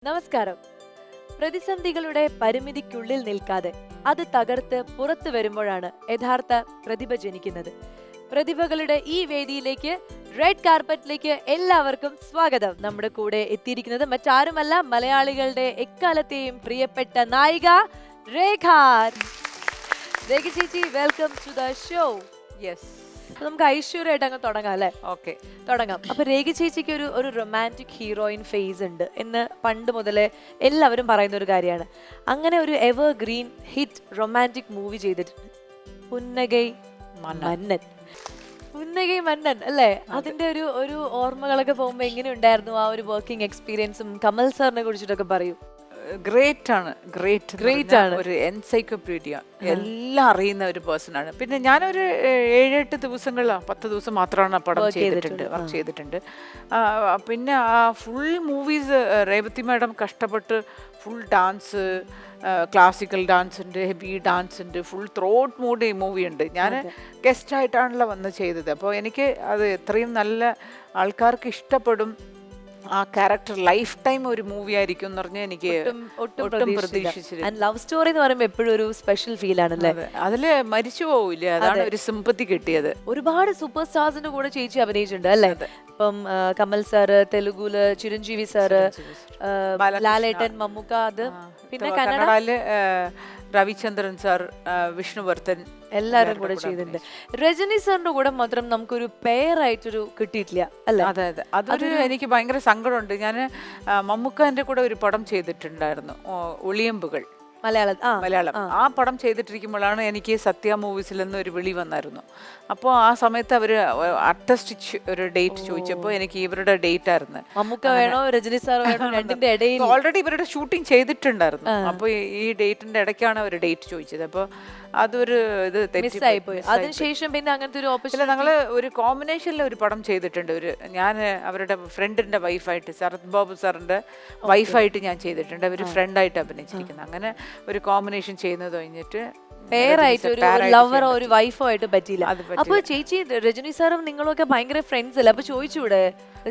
നമസ്കാരം. പ്രതിസന്ധികളുടെ പരിമിതിക്കുള്ളിൽ നിൽക്കാതെ അത് തകർത്ത് പുറത്തു വരുമ്പോഴാണ് യഥാർത്ഥ പ്രതിഭ ജനിക്കുന്നത്. പ്രതിഭകളുടെ ഈ വേദിയിലേക്ക്, റെഡ് കാർപ്പറ്റിലേക്ക് എല്ലാവർക്കും സ്വാഗതം. നമ്മുടെ കൂടെ എത്തിയിരിക്കുന്നത് മറ്റാരുമല്ല, മലയാളികളുടെ എക്കാലത്തെയും പ്രിയപ്പെട്ട നായിക രേഖ. രേഖ ചേച്ചി, welcome to the show. Yes, നമുക്ക് ഐശ്വര്യമായിട്ട് അങ്ങ് തുടങ്ങാം അല്ലേ? ഓക്കെ, തുടങ്ങാം. അപ്പൊ രേഖ ചേച്ചിക്ക് ഒരു റൊമാൻറ്റിക് ഹീറോയിൻ ഫേസ് ഉണ്ട് എന്ന് പണ്ട് മുതലേ എല്ലാവരും പറയുന്ന ഒരു കാര്യമാണ്. അങ്ങനെ ഒരു ever green hit romantic movie ചെയ്തിട്ടുണ്ട്, പുന്നഗൈ മന്നൻ. പുന്നഗൈ മന്നൻ അല്ലേ? അതിന്റെ ഒരു ഓർമ്മകളൊക്കെ പോകുമ്പോ എങ്ങനെ ഉണ്ടായിരുന്നു ആ ഒരു വർക്കിംഗ് എക്സ്പീരിയൻസും? കമൽ സാറിനെ കുറിച്ചിട്ടൊക്കെ പറയൂ. ഗ്രേറ്റ് ആണ്, ഒരു എൻസൈക്ലോപീഡിയ, എല്ലാം അറിയുന്ന ഒരു പേഴ്സൺ ആണ്. പിന്നെ ഞാനൊരു 7-8 ദിവസങ്ങളിൽ 10 ദിവസം മാത്രമാണ് പടം വർക്ക് ചെയ്തിട്ടുണ്ട്. പിന്നെ ആ ഫുൾ മൂവീസ് രേവതി മാഡം കഷ്ടപ്പെട്ട് ഫുൾ ഡാൻസ്, ക്ലാസിക്കൽ ഡാൻസ് ഉണ്ട്, ഹെവി ഡാൻസ് ഉണ്ട്, ഫുൾ ത്രോട്ട് മൂഡ് മൂവി ഉണ്ട്. ഞാൻ ഗസ്റ്റായിട്ടാണല്ലോ വന്ന് ചെയ്തത്. അപ്പോൾ എനിക്ക് അത് എത്രയും നല്ല ആൾക്കാർക്ക് ഇഷ്ടപ്പെടും, ആ ക്യാരക്ടർ ലൈഫ് ടൈം ഒരു മൂവി ആയിരിക്കും എന്ന് പറഞ്ഞാൽ എനിക്ക് ഒട്ടും പ്രതീക്ഷിച്ചില്ല. ലവ് സ്റ്റോറി എന്ന് പറയുമ്പോൾ എപ്പോഴും ഒരു സ്പെഷ്യൽ ഫീൽ ആണല്ലേ? അതില് മരിച്ചു പോവില്ല, അതാണ് ഒരു സിമ്പത്തി കിട്ടിയത്. ഒരുപാട് സൂപ്പർ സ്റ്റാർസിന്റെ കൂടെ ചേച്ചി അഭിനയിച്ചിട്ടുണ്ട് അല്ലേ? ഇപ്പം കമൽ സാറ്, തെലുഗുല് ചിരഞ്ജീവി സാറ്, ലാലേട്ടൻ, മമ്മൂക്ക, അത് പിന്നെ കന്നഡയില് രവിചന്ദ്രൻ സാർ, വിഷ്ണുവർദ്ധൻ, എല്ലാവരും കൂടെ ചെയ്തിട്ടുണ്ട്. രജനി സാറിന്റെ കൂടെ മാത്രം നമുക്കൊരു പെയറായിട്ടൊരു കിട്ടിയിട്ടില്ല അല്ലേ? അതെ, അതൊരു എനിക്ക് ഭയങ്കര സങ്കടമുണ്ട്. ഞാൻ മമ്മൂക്കാന്റെ കൂടെ ഒരു പടം ചെയ്തിട്ടുണ്ടായിരുന്നു, ഒളിയമ്പുകൾ, മലയാളം. ആ പടം ചെയ്തിട്ടിരിക്കുമ്പോഴാണ് എനിക്ക് സത്യ മൂവീസിൽ നിന്ന് ഒരു വിളി വന്നായിരുന്നു. അപ്പോൾ ആ സമയത്ത് അവർ അട്ടസ്റ്റിച്ച് ഒരു ഡേറ്റ് ചോദിച്ചപ്പോൾ എനിക്ക് ഇവരുടെ ഡേറ്റ് ആയിരുന്നു. മമ്മൂക്ക വേണോ രജനി സാർ വേണോ, രണ്ടിന്റെ ഇടയിൽ ഓൾറെഡി ഇവരുടെ ഷൂട്ടിംഗ് ചെയ്തിട്ടുണ്ടായിരുന്നു. അപ്പോൾ ഈ ഡേറ്റിന്റെ ഇടയ്ക്കാണ് അവർ ഡേറ്റ് ചോദിച്ചത്. അപ്പോൾ അതൊരു ഇത് മിസ്സായിപ്പോയി. അതിനുശേഷം പിന്നെ അങ്ങനത്തെ ഒരു ഓപ്പർച്യൂണിറ്റി ഞങ്ങള് ഒരു കോമ്പിനേഷനിൽ ഒരു പടം ചെയ്തിട്ടുണ്ട്. ഞാൻ അവരുടെ ഫ്രണ്ടിന്റെ വൈഫായിട്ട്, ശരത് ബാബു സാറിന്റെ വൈഫായിട്ട് ഞാൻ ചെയ്തിട്ടുണ്ട്. അവർ ഫ്രണ്ടായിട്ട് അഭിനയിച്ചിരിക്കുന്നത്. അങ്ങനെ ഒരു കോമ്പിനേഷൻ ചെയ്യുന്നത് കഴിഞ്ഞിട്ട് പേരായിട്ട് ഒരു ലവറോ ഒരു വൈഫോ ആയിട്ട് പറ്റിയില്ല. അപ്പൊ ചേച്ചി, രജനി സാറും നിങ്ങളൊക്കെ ഭയങ്കര ഫ്രണ്ട്സ് അല്ലേ? അപ്പൊ ചോദിച്ചൂടെ?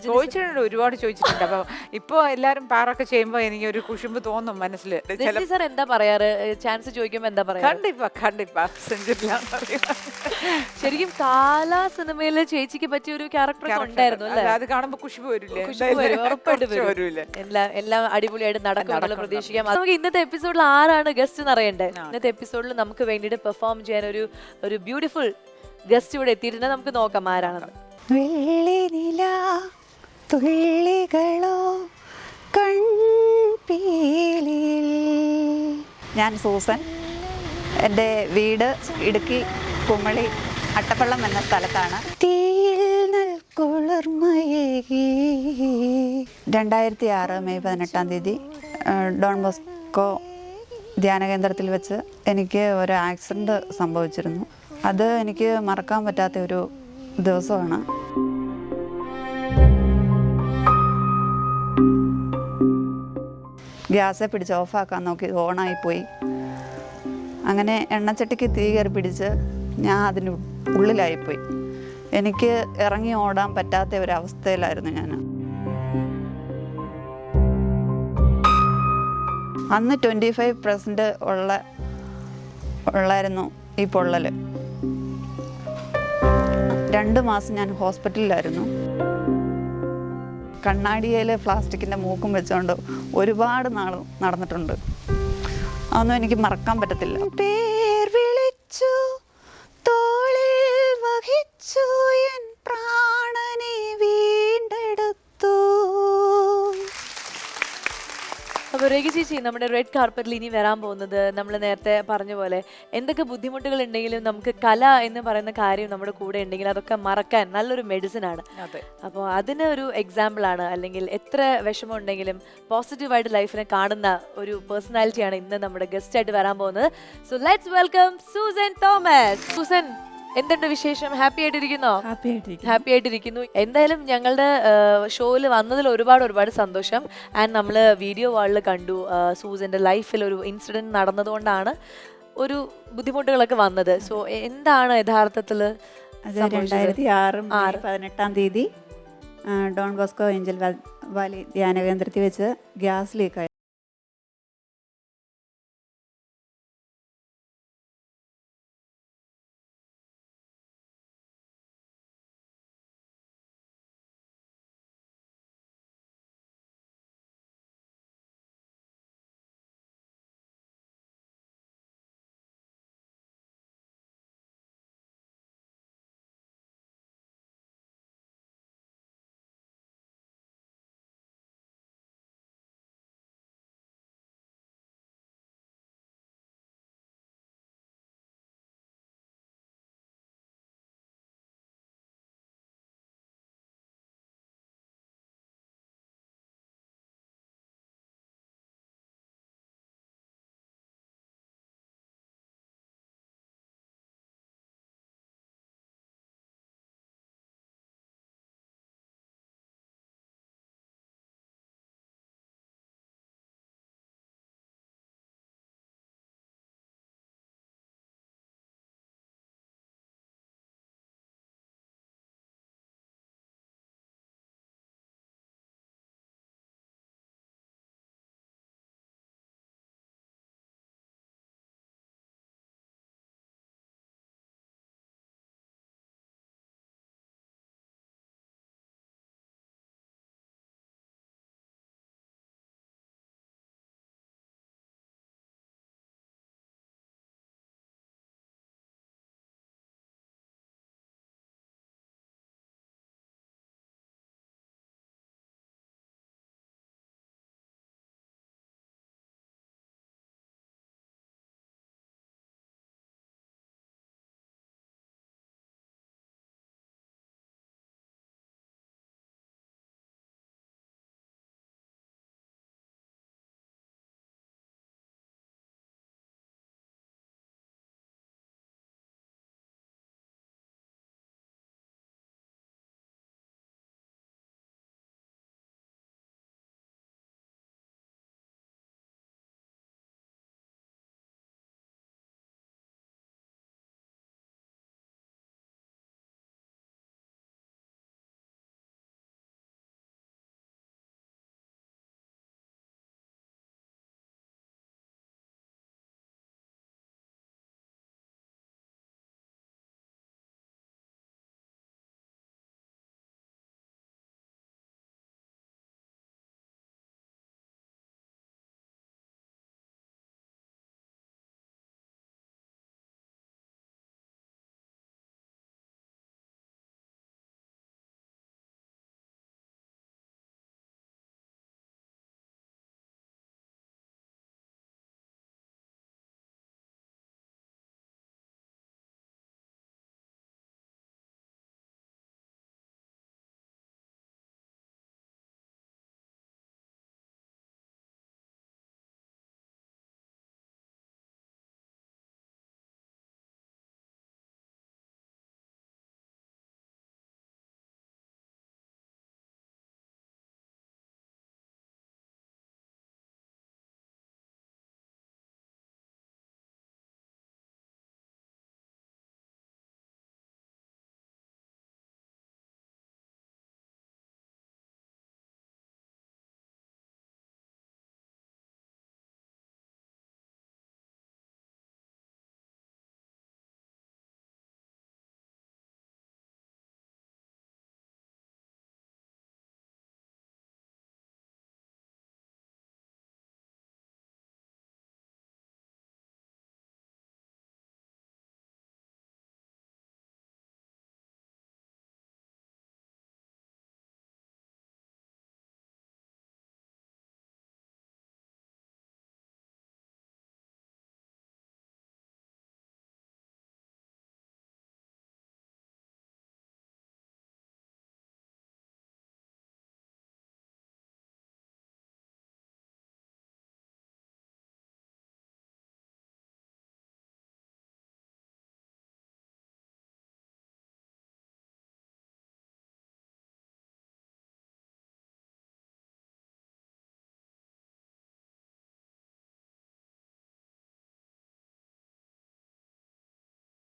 ചോദിച്ചിട്ടുണ്ട്, ഒരുപാട് ചോദിച്ചിട്ടുണ്ട്. അപ്പൊ ഇപ്പൊ എല്ലാരും പാറൊക്കെ ചെയ്യുമ്പോ എനിക്ക് ഒരു കുശുമ്പ് തോന്നും മനസ്സിൽ. രജനി സാർ എന്താ പറയാറ് ചാൻസ് ചോദിക്കുമ്പോ? എന്താ പറയാ? കണ്ടിപ്പാ ശരിക്കും കാല സിനിമയില് ചേച്ചിക്ക് പറ്റിയ ഒരു ക്യാരക്ടർ ഉണ്ടായിരുന്നു അല്ലേ? അത് കാണുമ്പോ കുശുമ്പ് വരില്ലേ? ഉറപ്പായിട്ട് വരും. എല്ലാം അടിപൊളിയായിട്ട് നടക്കുമെന്നുള്ള പ്രതീക്ഷിക്കാം. നമുക്ക് ഇന്നത്തെ എപ്പിസോഡിൽ ആരാണ് ഗസ്റ്റ് എന്ന് അറിയണ്ടേ? ഇന്നത്തെ എപ്പിസോഡിൽ നമുക്ക് വേണ്ടിയിട്ട് പെർഫോം ചെയ്യാൻ ഒരു ബ്യൂട്ടിഫുൾ ഗസ്റ്റ് ഇവിടെ എത്തിയിട്ടുണ്ട്. നമുക്ക് നോക്കാം ആരാണെന്ന്. തുള്ളികളോ ഞാൻ സൂസൻ. എൻ്റെ വീട് ഇടുക്കി കുമളി അട്ടപ്പള്ളം എന്ന സ്ഥലത്താണ്. 2006 മെയ് 18 ഡോൺ ബോസ്കോ ധ്യാന കേന്ദ്രത്തിൽ വെച്ച് എനിക്ക് ഒരു ആക്സിഡൻറ്റ് സംഭവിച്ചിരുന്നു. അത് എനിക്ക് മറക്കാൻ പറ്റാത്ത ഒരു ദിവസമാണ്. ഗ്യാസെ പിടിച്ച് ഓഫാക്കാൻ നോക്കി, ഓണായിപ്പോയി. അങ്ങനെ എണ്ണച്ചട്ടിക്ക് തീ കയറി പിടിച്ച് ഞാൻ അതിന് ഉള്ളിലായിപ്പോയി. എനിക്ക് ഇറങ്ങി ഓടാൻ പറ്റാത്ത ഒരവസ്ഥയിലായിരുന്നു ഞാൻ. അന്ന് 25% ഉള്ളായിരുന്നു ഈ പൊള്ളൽ. 2 മാസം ഞാൻ ഹോസ്പിറ്റലിലായിരുന്നു. കണ്ണാടിയിൽ പ്ലാസ്റ്റിക്കിൻ്റെ മൂക്കും വെച്ചുകൊണ്ട് ഒരുപാട് നാൾ നടന്നിട്ടുണ്ട്. അതൊന്നും എനിക്ക് മറക്കാൻ പറ്റത്തില്ല. പേർ വിളിച്ചു തോളിൽ വഹിച്ചു എൻ പ്രാണനെ വീണ്ടെടുത്തു. അപ്പോൾ രേഖ ചേച്ചി, നമ്മുടെ റെഡ് കാർപ്പറ്റിൽ ഇനി വരാൻ പോകുന്നത്, നമ്മൾ നേരത്തെ പറഞ്ഞ പോലെ എന്തൊക്കെ ബുദ്ധിമുട്ടുകൾ ഉണ്ടെങ്കിലും നമുക്ക് കല എന്ന് പറയുന്ന കാര്യം നമ്മുടെ കൂടെ ഉണ്ടെങ്കിൽ അതൊക്കെ മറക്കാൻ നല്ലൊരു മെഡിസിൻ ആണ്. അപ്പോൾ അതിന് ഒരു എക്സാമ്പിൾ ആണ്, അല്ലെങ്കിൽ എത്ര വിഷമം ഉണ്ടെങ്കിലും പോസിറ്റീവായിട്ട് ലൈഫിനെ കാണുന്ന ഒരു പേഴ്സണാലിറ്റിയാണ് ഇന്ന് നമ്മുടെ ഗസ്റ്റ് ആയിട്ട് വരാൻ പോകുന്നത്. So let's welcome Susan Thomas. Susan, എന്തുണ്ട് വിശേഷം? ഹാപ്പി ആയിട്ടിരിക്കുന്നോ? ഹാപ്പി ആയിട്ടിരിക്കുന്നു. എന്തായാലും ഞങ്ങളുടെ ഷോയിൽ വന്നതിൽ ഒരുപാട് സന്തോഷം. ആൻഡ് നമ്മൾ വീഡിയോ വാളിൽ കണ്ടു സൂസന്റെ ലൈഫിൽ ഒരു ഇൻസിഡന്റ് നടന്നതുകൊണ്ടാണ് ഒരു ബുദ്ധിമുട്ടുകളൊക്കെ വന്നത്. സോ എന്താണ് യഥാർത്ഥത്തിൽ? 2006 മെയ് 18 ഡോൺ ബോസ്കോ ഏഞ്ചൽ ധ്യാന കേന്ദ്രത്തിൽ വെച്ച് ഗ്യാസ് ലീക്കായി.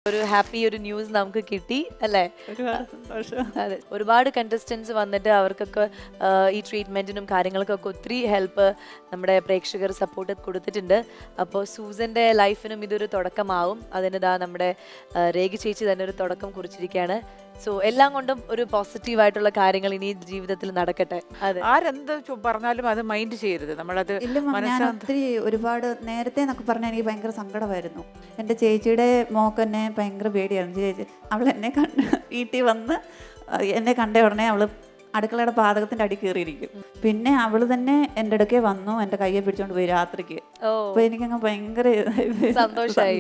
ഒരു ഹാപ്പി ഒരു ന്യൂസ് നമുക്ക് കിട്ടി അല്ലേ? ഒരുപാട് സന്തോഷം. അതെ, ഒരുപാട് കണ്ടസ്റ്റൻസ് വന്നിട്ട് അവർക്കൊക്കെ ഈ ട്രീറ്റ്മെന്റിനും കാര്യങ്ങൾക്കൊക്കെ ഒത്തിരി ഹെൽപ്പ് നമ്മുടെ പ്രേക്ഷകർ സപ്പോർട്ട് കൊടുത്തിട്ടുണ്ട്. അപ്പോൾ സൂസന്റെ ലൈഫിനും ഇതൊരു തുടക്കമാവും. അതിന് നമ്മുടെ രേഖ ചേച്ചി തന്നെ ഒരു തുടക്കം കുറിച്ചിരിക്കുകയാണ്. സോ എല്ലാം കൊണ്ടും ഒരു പോസിറ്റീവായിട്ടുള്ള കാര്യങ്ങൾ ഇനി ജീവിതത്തിൽ നടക്കട്ടെ. അതെ, ആരെന്ത് പറഞ്ഞാലും അത് മൈൻഡ് ചെയ്യരുത്. നമ്മളത് ഇല്ല മാം, ഞാൻ ഒത്തിരി ഒരുപാട് നേരത്തെ എന്നൊക്കെ പറഞ്ഞാൽ എനിക്ക് ഭയങ്കര സങ്കടമായിരുന്നു. എൻ്റെ ചേച്ചിയുടെ മോക്ക് എന്നെ ഭയങ്കര പേടിയായിരുന്നു. ചേച്ചി അവൾ എന്നെ വീട്ടിൽ വന്ന് എന്നെ കണ്ട ഉടനെ അവൾ അടുക്കളയുടെ പാതകത്തിൻ്റെ അടി കയറിയിരിക്കും. പിന്നെ അവൾ തന്നെ എൻ്റെ അടുക്കെ വന്നു, എൻ്റെ കയ്യെ പിടിച്ചോണ്ട് പോയി രാത്രിക്ക്. അപ്പൊ എനിക്കങ്ങ് ഭയങ്കര സന്തോഷമായി.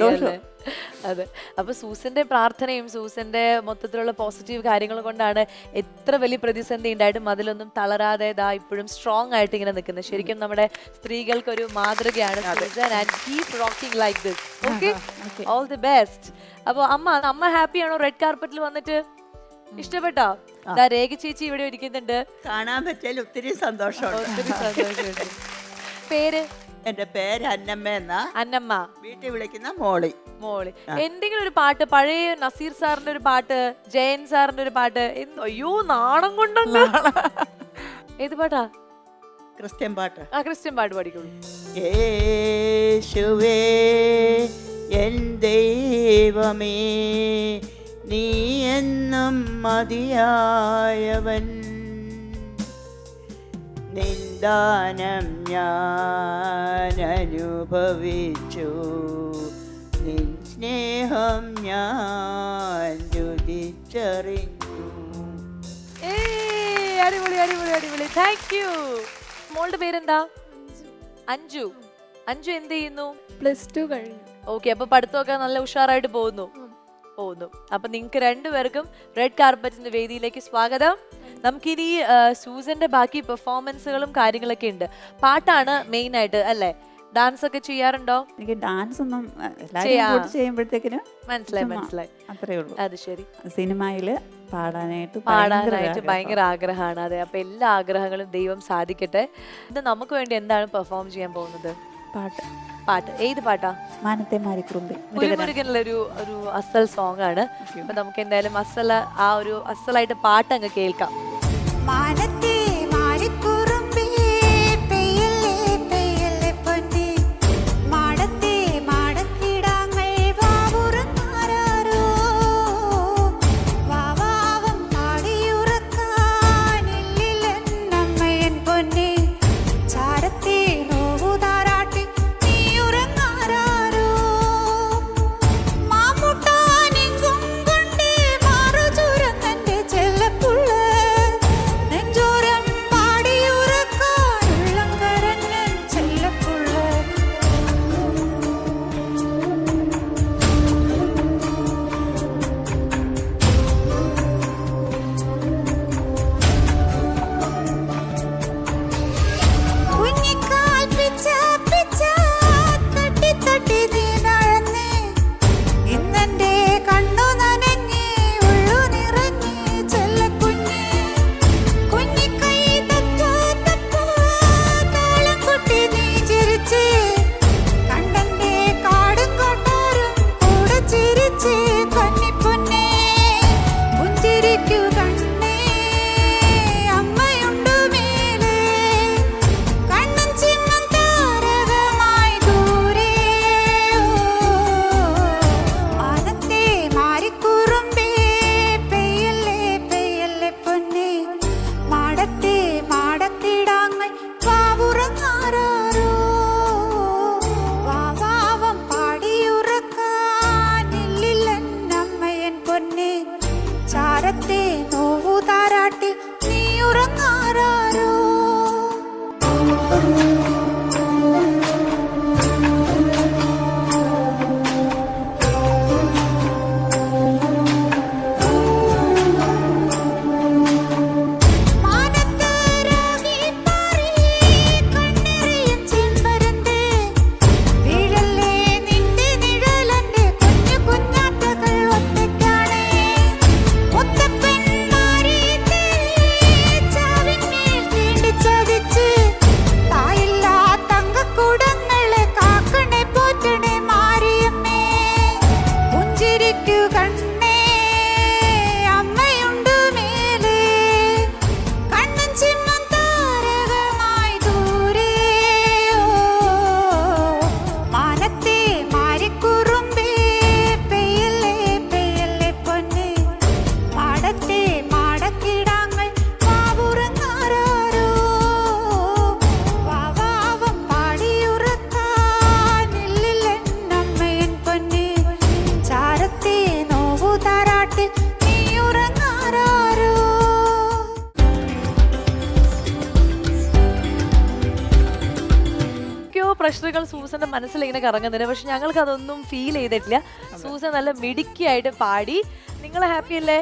അതെ, അപ്പൊ സൂസന്റെ പ്രാർത്ഥനയും സൂസന്റെ മൊത്തത്തിലുള്ള പോസിറ്റീവ് കാര്യങ്ങൾ കൊണ്ടാണ് എത്ര വലിയ പ്രതിസന്ധി ഉണ്ടായിട്ടും അതിലൊന്നും തളരാതെ ഇപ്പോഴും സ്ട്രോങ് ആയിട്ട് ഇങ്ങനെ നിൽക്കുന്നത്. ശരിക്കും നമ്മുടെ സ്ത്രീകൾക്ക് ഒരു മാതൃകയാണ് Susan. And keep rocking like this. Okay, all the best. അപ്പൊ അമ്മ ഹാപ്പിയാണോ റെഡ് കാർപ്പറ്റിൽ വന്നിട്ട്? ഇഷ്ടപ്പെട്ടോ? രേഖ ചേച്ചി ഇവിടെ ഇരിക്കുന്നുണ്ട്. കാണാൻ പറ്റിയാൽ ഒത്തിരി സന്തോഷമുണ്ട്. ഒത്തിരി സന്തോഷമുണ്ട്. പേര്? എന്റെ പേര് അന്നമ്മ എന്നാ. അന്നമ്മ. വീട്ടിൽ വിളിക്കുന്ന മോളി. എന്തെങ്കിലും ഒരു പാട്ട്, പഴയ നസീർ സാറിന്റെ ഒരു പാട്ട്, ജയൻ സാറിന്റെ ഒരു പാട്ട്. അയ്യോ, നാണം കൊണ്ടല്ല. ഏത് പാട്ടാ? ക്രിസ്ത്യൻ പാട്ട്. ആ, ക്രിസ്ത്യൻ പാട്ട് പാടിക്കോളൂ. യേശുവേ എൻ ദൈവമേ, നീ എന്നും മതിയായവൻ, നിന്ദാനം ഞാൻ അനുഭവിച്ചു, നിൻ സ്നേഹം ഞാൻ രുചിച്ചറിഞ്ഞു. അടിപൊളി അടിപൊളി അടിപൊളി. Thank you. മോളുടെ പേരെന്താ? അഞ്ജു. അഞ്ജു എന്ത് ചെയ്യുന്നു? +2 കഴിഞ്ഞു. ഓക്കെ, അപ്പൊ പഠിത്തമൊക്കെ നല്ല ഉഷാറായിട്ട് പോകുന്നു. അപ്പൊ നിങ്ങൾക്ക് രണ്ടുപേർക്കും റെഡ് കാർപ്പറ്റിന്റെ വേദിയിലേക്ക് സ്വാഗതം. നമുക്കിനി സൂസന്റെ ബാക്കി പെർഫോമൻസുകളും കാര്യങ്ങളൊക്കെ ഉണ്ട്. പാട്ടാണ് മെയിൻ ആയിട്ട് അല്ലേ? ഡാൻസ് ഒക്കെ ചെയ്യാറുണ്ടോ? എനിക്ക് ഡാൻസ് ഒന്നും ചെയ്യുമ്പോഴത്തേക്കിന് മനസ്സിലായി. അത്രേ ഉള്ളൂ. അത് ശരി. സിനിമയില് പാടാനായിട്ട് ഭയങ്കര ആഗ്രഹമാണ്. അതെ, അപ്പൊ എല്ലാ ആഗ്രഹങ്ങളും ദൈവം സാധിക്കട്ടെ. ഇത് നമുക്ക് വേണ്ടി എന്താണ് പെർഫോം ചെയ്യാൻ പോകുന്നത്? പാട്ട്. ഏത് പാട്ടാ? മാനത്തെ മാരിക്കുറുമ്പി. മുരുകനിലൊരു അസൽ സോങ് ആണ്. അപ്പൊ നമുക്ക് എന്തായാലും ആ ഒരു അസലായിട്ട് പാട്ട് അങ്ങ് കേൾക്കാം. നെഞ്ചോര പ്രശ്നങ്ങൾ സൂസന്റെ മനസ്സിൽ ഇങ്ങനെ കറങ്ങുന്നുണ്ട്, പക്ഷെ ഞങ്ങൾക്ക് അതൊന്നും ഫീൽ ചെയ്തിട്ടില്ല. സൂസൻ നല്ല മിടുക്കിയായിട്ട് പാടി. നിങ്ങൾ ഹാപ്പി അല്ലേ?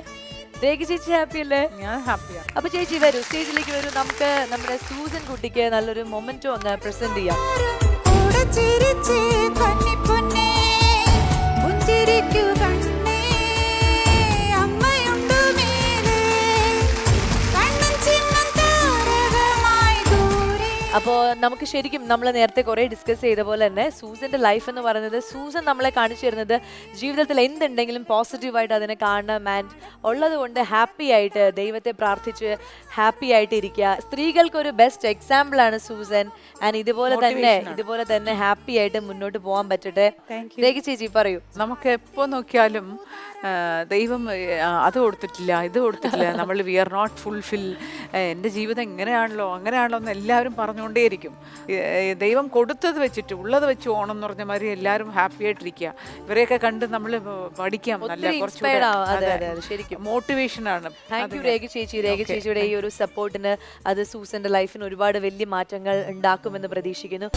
രേഖ ചേച്ചി ഹാപ്പി അല്ലേ? ഞാൻ ഹാപ്പിയാണ്. അപ്പൊ ചേച്ചി വരൂ, സ്റ്റേജിലേക്ക് വരൂ. നമുക്ക് നമ്മുടെ സൂസൻ കുട്ടിക്ക് നല്ലൊരു മൊമെന്റോ അങ്ങ് പ്രസന്റ് ചെയ്യാം. അപ്പോൾ നമുക്ക് ശരിക്കും നമ്മൾ നേരത്തെ കുറേ ഡിസ്കസ് ചെയ്ത പോലെ തന്നെ സൂസന്റെ ലൈഫ് എന്ന് പറയുന്നത്, സൂസൻ നമ്മളെ കാണിച്ചു തരുന്നത് ജീവിതത്തിൽ എന്തുണ്ടെങ്കിലും പോസിറ്റീവായിട്ട് അതിനെ കാണണം. ആൻഡ് ഉള്ളത് കൊണ്ട് ഹാപ്പി ആയിട്ട് ദൈവത്തെ പ്രാർത്ഥിച്ച് ഹാപ്പി ആയിട്ട് ഇരിക്കുക. സ്ത്രീകൾക്ക് ഒരു ബെസ്റ്റ് എക്സാമ്പിൾ ആണ് സൂസൻ. ആൻഡ് ഇതുപോലെ തന്നെ ഹാപ്പി ആയിട്ട് മുന്നോട്ട് പോകാൻ പറ്റട്ടെ. രേഖ ചേച്ചി പറയൂ. നമുക്ക് എപ്പോൾ നോക്കിയാലും ദൈവം അത് കൊടുത്തിട്ടില്ല, ഇത് കൊടുത്തിട്ടില്ല, നമ്മൾ വി ആർ നോട്ട് ഫുൾഫിൽ, എൻ്റെ ജീവിതം ഇങ്ങനെയാണല്ലോ അങ്ങനെയാണല്ലോ എന്ന് എല്ലാവരും പറഞ്ഞുകൊണ്ടേയിരിക്കും. ദൈവം കൊടുത്തത് വെച്ചിട്ട് ഉള്ളത് വെച്ച് ഓണം എന്ന് പറഞ്ഞ മാതിരി എല്ലാവരും ഹാപ്പി ആയിട്ടിരിക്കുക. ഇവരെയൊക്കെ കണ്ട് നമ്മൾ പഠിക്കാം, നല്ല കുറച്ചുകൂടെ മോട്ടിവേഷൻ ആണ്. താങ്ക് യു രേഖ ചേച്ചി. രേഖ ചേച്ചിയുടെ ഈ ഒരു സപ്പോർട്ടിന് അത് സൂസന്റെ ലൈഫിന് ഒരുപാട് വലിയ മാറ്റങ്ങൾ ഉണ്ടാക്കുമെന്ന് പ്രതീക്ഷിക്കുന്നു.